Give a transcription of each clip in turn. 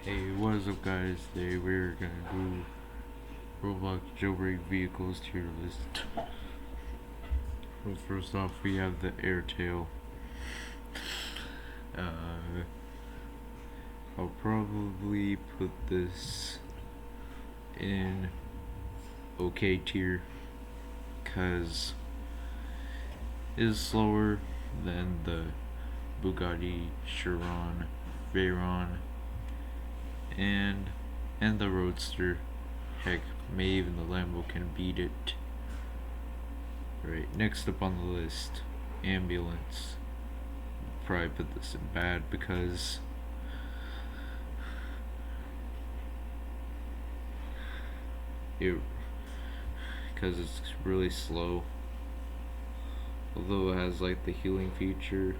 Hey, what is up guys? Today we're gonna do Roblox Jailbreak vehicles tier list. Well, first off we have the Airtail. I'll probably put this in okay tier because it is slower than the Bugatti Chiron, Veyron, and the Roadster. Heck, maybe even the Lambo can beat it. Right, next up on the list, Ambulance. Probably put this in bad because it's really slow. Although it has like the healing feature,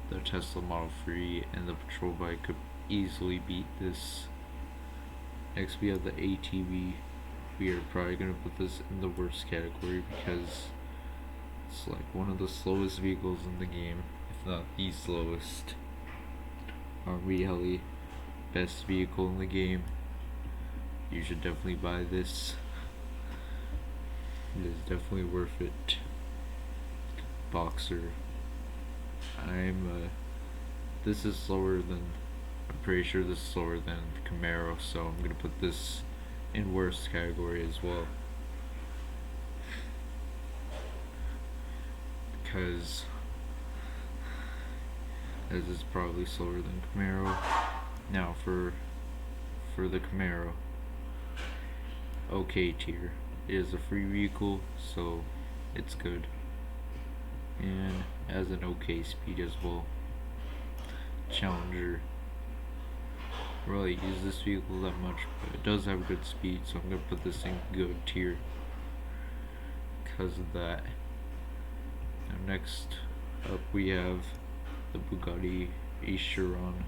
the Tesla Model 3 and the patrol bike could easily beat this. Next we have the ATV. We are probably going to put this in the worst category because it's like one of the slowest vehicles in the game, if not the slowest. Our really best vehicle in the game. You should definitely buy this. It is definitely worth it. Boxer. This is slower than, I'm pretty sure this is slower than the Camaro, so I'm gonna put this in worst category as well. Because this is probably slower than Camaro. Now for the Camaro, okay tier. It is a free vehicle, so it's good, and has an okay speed as well. Challenger. Really use this vehicle that much, but it does have good speed, so I'm gonna put this in good tier because of that. Now next up we have the Bugatti Chiron,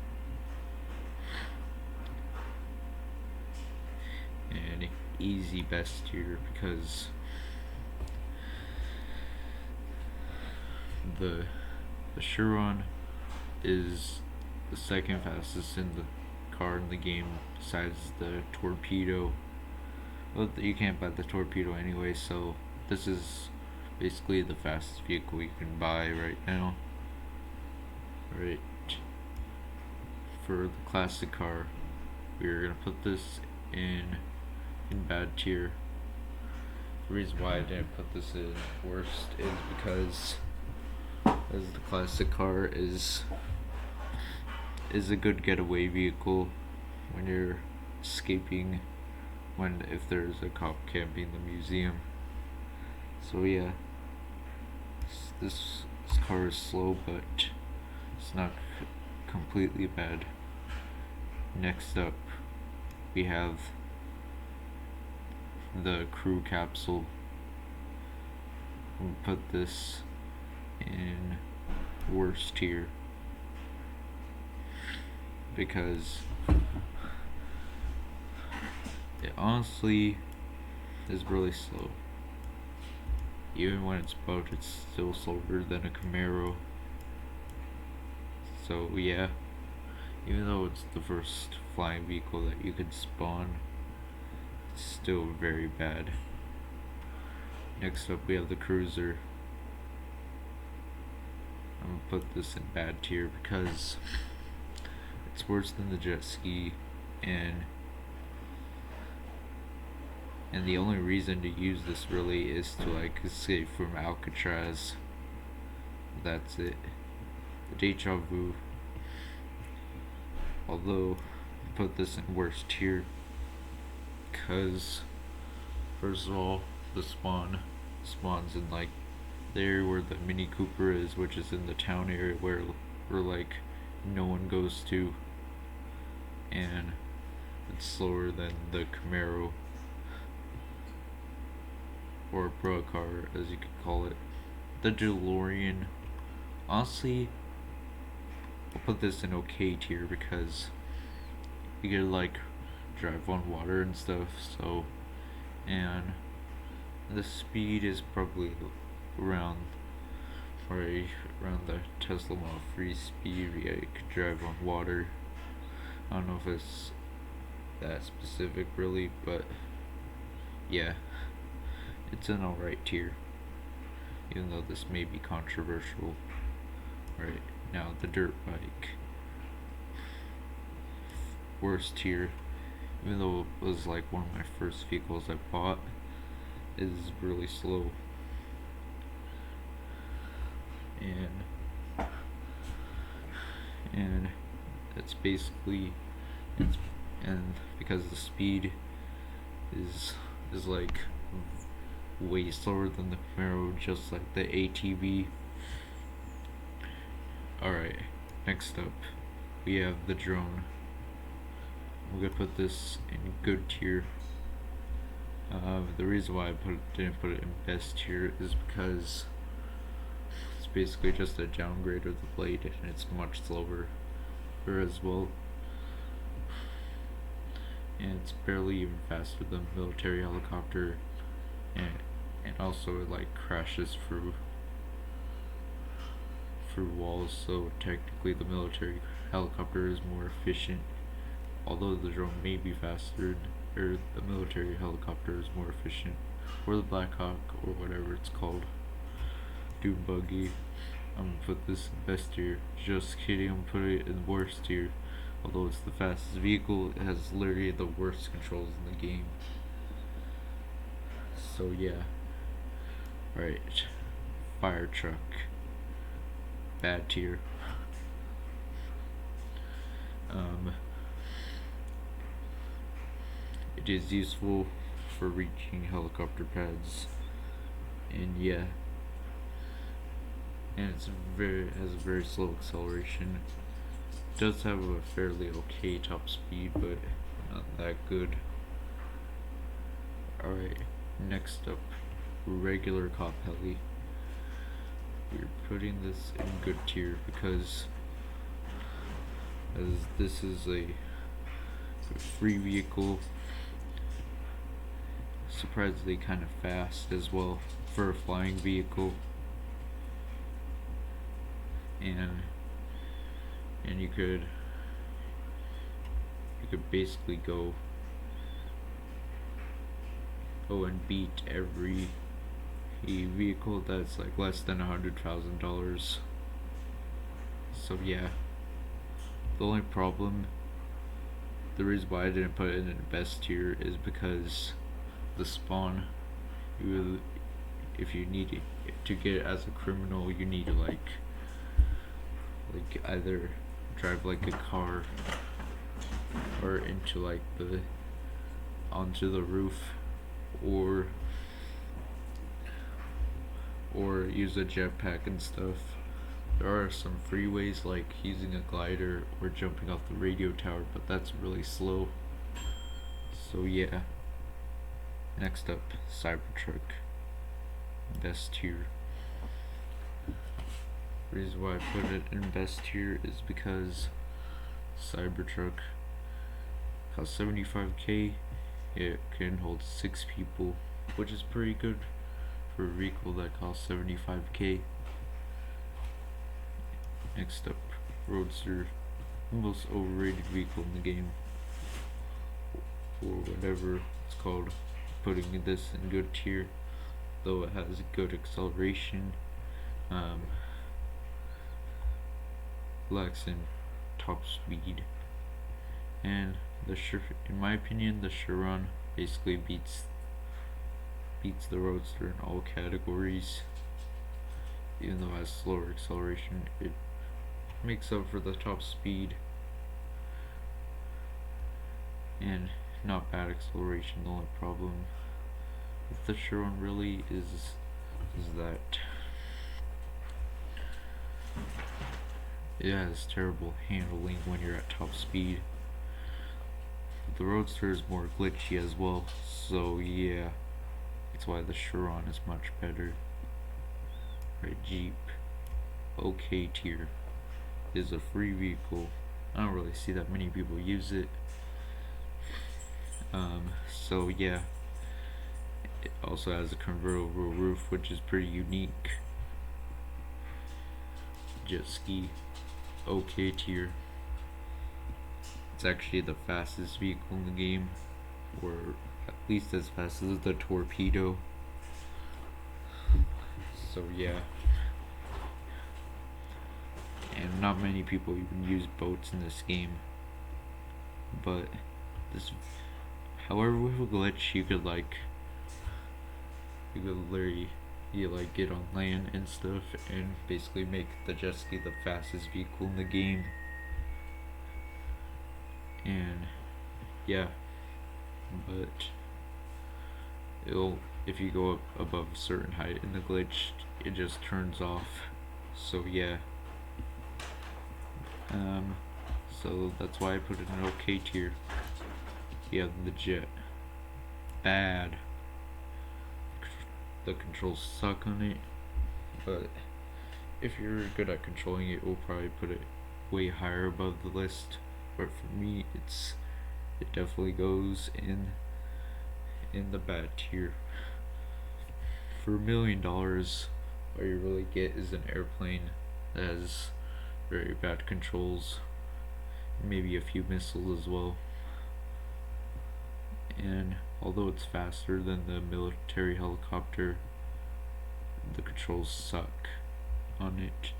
and easy best tier because the Chiron is the second fastest in the car in the game besides the Torpedo. Well, you can't buy the Torpedo anyway, so this is basically the fastest vehicle you can buy right now. Right. For the classic car, we're gonna put this in bad tier. The reason why I didn't put this in worst is because as the classic car is a good getaway vehicle when you're escaping, if there's a cop camping the museum. So yeah, this car is slow, but it's not completely bad. Next up we have the Crew Capsule. We'll put this in worst tier because it honestly is really slow. Even when it's bugged, it's still slower than a Camaro. So yeah, even though it's the first flying vehicle that you could spawn, it's still very bad. Next up we have the Cruiser. I'm gonna put this in bad tier because it's worse than the jet ski, and the only reason to use this really is to like escape from Alcatraz. That's it. The Deja Vu. Although put this in worst tier because first of all, the spawns in like there where the Mini Cooper is, which is in the town area where like no one goes to, and it's slower than the Camaro, or Bro car as you could call it. The DeLorean, honestly I'll put this in okay tier because you get like drive on water and stuff, so, and the speed is probably around the Tesla Model 3 speed. Yeah, you could drive on water. I don't know if it's that specific really, but yeah, it's an alright tier, even though this may be controversial. Right now, the dirt bike, worst tier, even though it was like one of my first vehicles I bought, is really slow. And it's basically it's and because the speed is like way slower than the Camaro, just like the ATV. Alright, next up we have the drone. I'm gonna put this in good tier. The reason why I didn't put it in best tier is because it's basically just a downgrade of the Blade, and it's much slower as well. And it's barely even faster than the military helicopter, and also it like crashes through walls, so technically the military helicopter is more efficient, although the drone may be faster, or the military helicopter is more efficient, or the Black Hawk, or whatever it's called, Dune Buggy. I'm gonna put this in best tier. Just kidding, I'm gonna put it in worst tier. Although it's the fastest vehicle, it has literally the worst controls in the game. So yeah. Alright. Fire truck. Bad tier. It is useful for reaching helicopter pads, and yeah, and has a very slow acceleration. It does have a fairly okay top speed, but not that good. Alright, next up, regular cop heli. We're putting this in good tier because as this is a free vehicle, surprisingly kind of fast as well for a flying vehicle, and you could basically go and beat every vehicle that's like less than $100,000. So yeah, the only problem, the reason why I didn't put it in the best tier is because the spawn, if you need it to get it as a criminal, you need to like either drive like a car or into like onto the roof, or use a jetpack and stuff. There are some free ways like using a glider or jumping off the radio tower, but that's really slow. So yeah. Next up, Cybertruck. Best tier. The reason why I put it in best tier is because Cybertruck costs $75K. It can hold 6 people, which is pretty good for a vehicle that costs $75K. Next up, Roadster, the most overrated vehicle in the game, or whatever it's called. Putting this in good tier, though it has good acceleration, lacks in top speed, and in my opinion, the Chiron basically beats the Roadster in all categories. Even though it has slower acceleration, it makes up for the top speed and not bad acceleration. The only problem with the Chiron really is that it has terrible handling when you're at top speed. But the Roadster is more glitchy as well, so yeah, that's why the Chiron is much better. Right, Jeep, okay tier, is a free vehicle. I don't really see that many people use it. So yeah, it also has a convertible roof, which is pretty unique. Jet ski, okay tier. it's actually the fastest vehicle in the game, or at least as fast as the torpedo. So yeah, and not many people even use boats in this game, but this, however, with a glitch you could literally get on land and stuff and basically make the jet ski the fastest vehicle in the game. And yeah, but if you go up above a certain height in the glitch, it just turns off. So yeah, so that's why I put it in OK tier. Yeah, the jet, bad. The controls suck on it, but if you're good at controlling it, we'll probably put it way higher above the list. But for me, it definitely goes in the bad tier. For $1 million, all you really get is an airplane that has very bad controls, maybe a few missiles as well. And although it's faster than the military helicopter, the controls suck on it.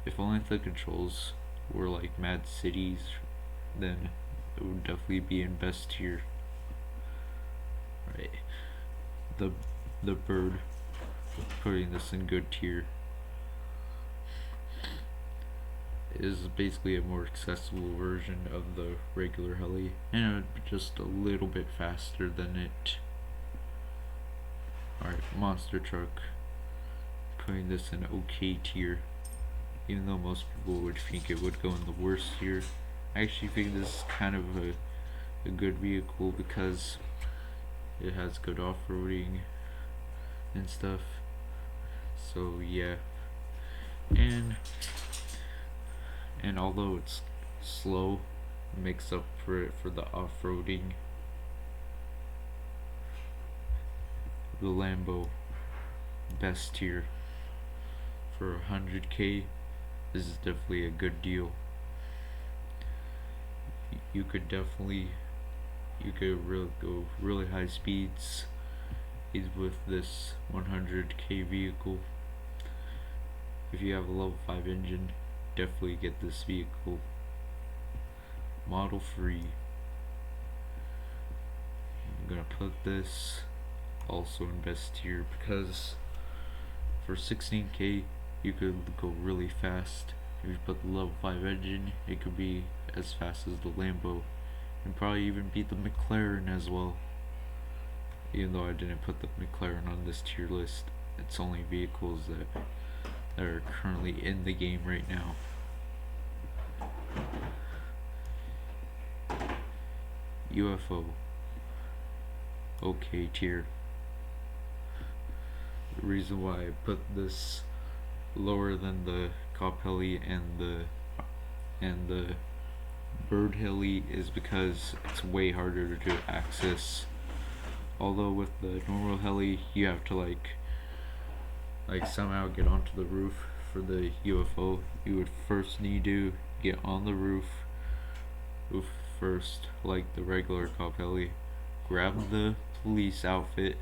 If only the controls were like Mad Cities, then it would definitely be in best tier. Right. The bird, putting this in good tier, is basically a more accessible version of the regular heli, and just a little bit faster than it. Alright, monster truck, putting this in OK tier, even though most people would think it would go in the worst tier. I actually think this is kind of a good vehicle because it has good off-roading and stuff. So yeah, and although it's slow, it makes up for it for the off-roading. The Lambo, best tier. For 100K, this is definitely a good deal. You could really go really high speeds with this 100K vehicle. If you have a level 5 engine, definitely get this vehicle. Model free. I'm gonna put this also in best tier because for 16K you could go really fast. If you put the level 5 engine, it could be as fast as the Lambo and probably even beat the McLaren as well. Even though I didn't put the McLaren on this tier list, it's only vehicles that are currently in the game right now. UFO, OK tier. The reason why I put this lower than the cop heli and the bird heli is because it's way harder to access. Although with the normal heli you have to like somehow get onto the roof. For the UFO, you would first need to get on the roof first, like the regular cop heli, grab the police outfit,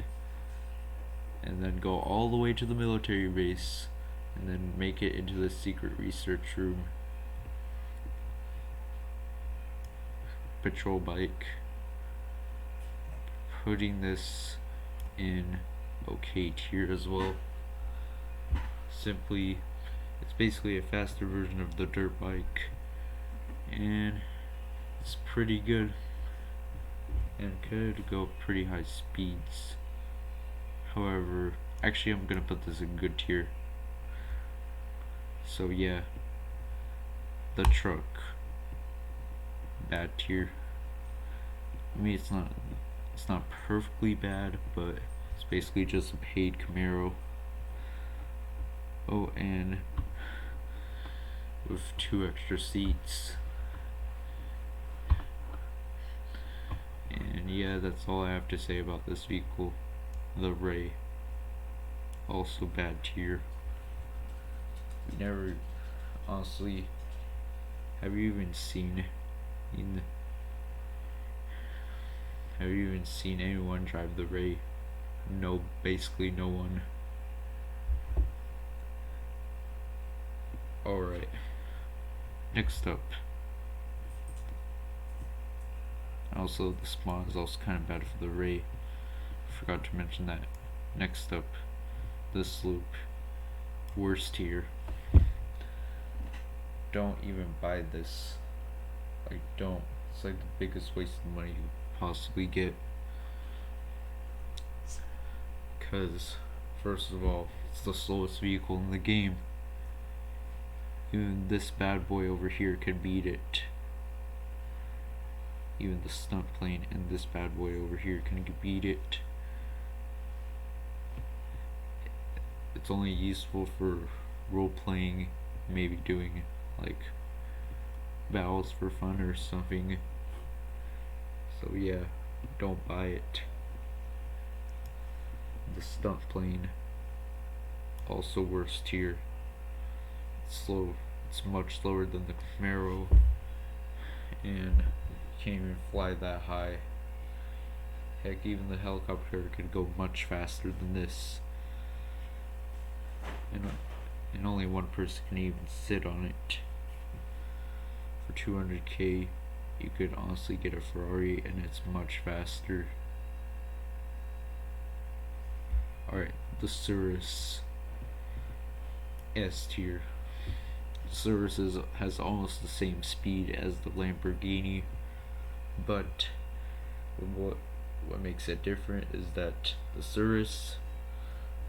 and then go all the way to the military base, and then make it into the secret research room. Patrol bike, putting this in OK tier as well. Simply, it's basically a faster version of the dirt bike, and it's pretty good and could go pretty high speeds. However, actually I'm gonna put this in good tier. So yeah, the truck, bad tier. I mean, it's not perfectly bad, but it's basically just a paid Camaro. Oh, and with 2 extra seats. And yeah, that's all I have to say about this vehicle. The Ray, also bad tier. Never, honestly, have you even seen In, have you even seen anyone drive the Ray? No, basically no one. Alright, next up. Also, the spawn is also kind of bad for the Ray. Forgot to mention that. Next up, this loop. Worst tier. Don't even buy this. Like, don't. It's like the biggest waste of money you possibly get. Because, first of all, it's the slowest vehicle in the game. Even this bad boy over here can beat it. Even the stunt plane and this bad boy over here can beat it. It's only useful for role playing, maybe doing like battles for fun or something. So yeah, don't buy it. The stunt plane, also worst tier. It's slow. It's much slower than the Camaro, and can't even fly that high. Heck, even the helicopter could go much faster than this. And only one person can even sit on it. For 200k, you could honestly get a Ferrari and it's much faster. Alright, the Cirrus. S tier. Cirrus has almost the same speed as the Lamborghini, but what makes it different is that the Cirrus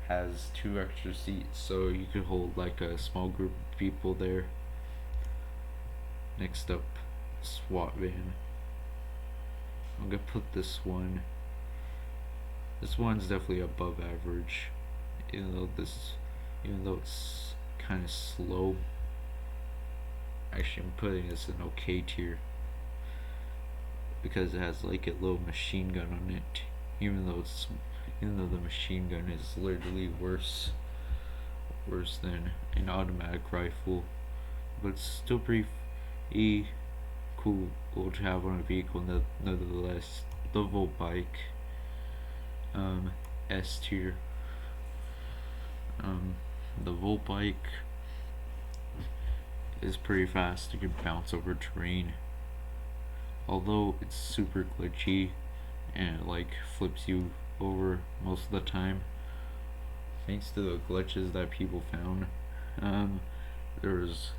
has 2 extra seats, so you could hold like a small group of people there. Next up, SWAT van. I'm gonna put this one. This one's definitely above average, even though it's kind of slow. Actually, I'm putting this in okay tier because it has like a little machine gun on it. Even though the machine gun is literally worse than an automatic rifle, but it's still pretty cool to have on a vehicle nonetheless. The Volt bike, S tier. The Volt bike is pretty fast. You can bounce over terrain, although it's super glitchy and it like flips you over most of the time thanks to the glitches that people found. There's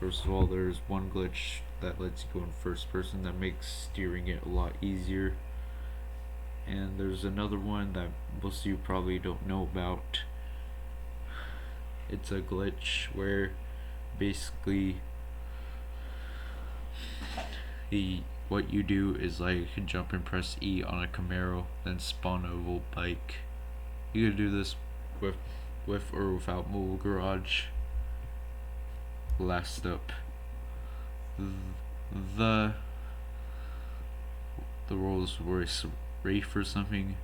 one glitch that lets you go in first person that makes steering it a lot easier, and there's another one that most of you probably don't know about. It's a glitch where basically what you do is like jump and press E on a Camaro, then spawn a Volt bike. You can do this with or without mobile garage. Last up, the Rolls Royce Wraith or something.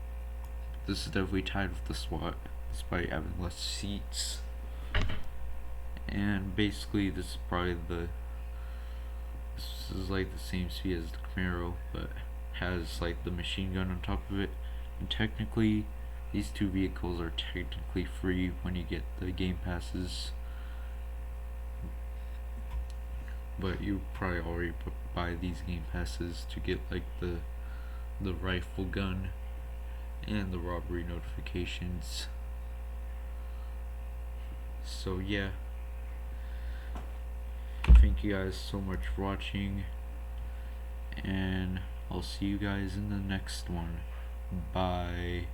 This is definitely tied with the SWAT, despite having less seats. And basically, this is like the same speed as the Camaro, but has like the machine gun on top of it. And technically, these 2 vehicles are technically free when you get the game passes, but you probably already buy these game passes to get like the rifle gun and the robbery notifications. So yeah, thank you guys so much for watching, and I'll see you guys in the next one. Bye.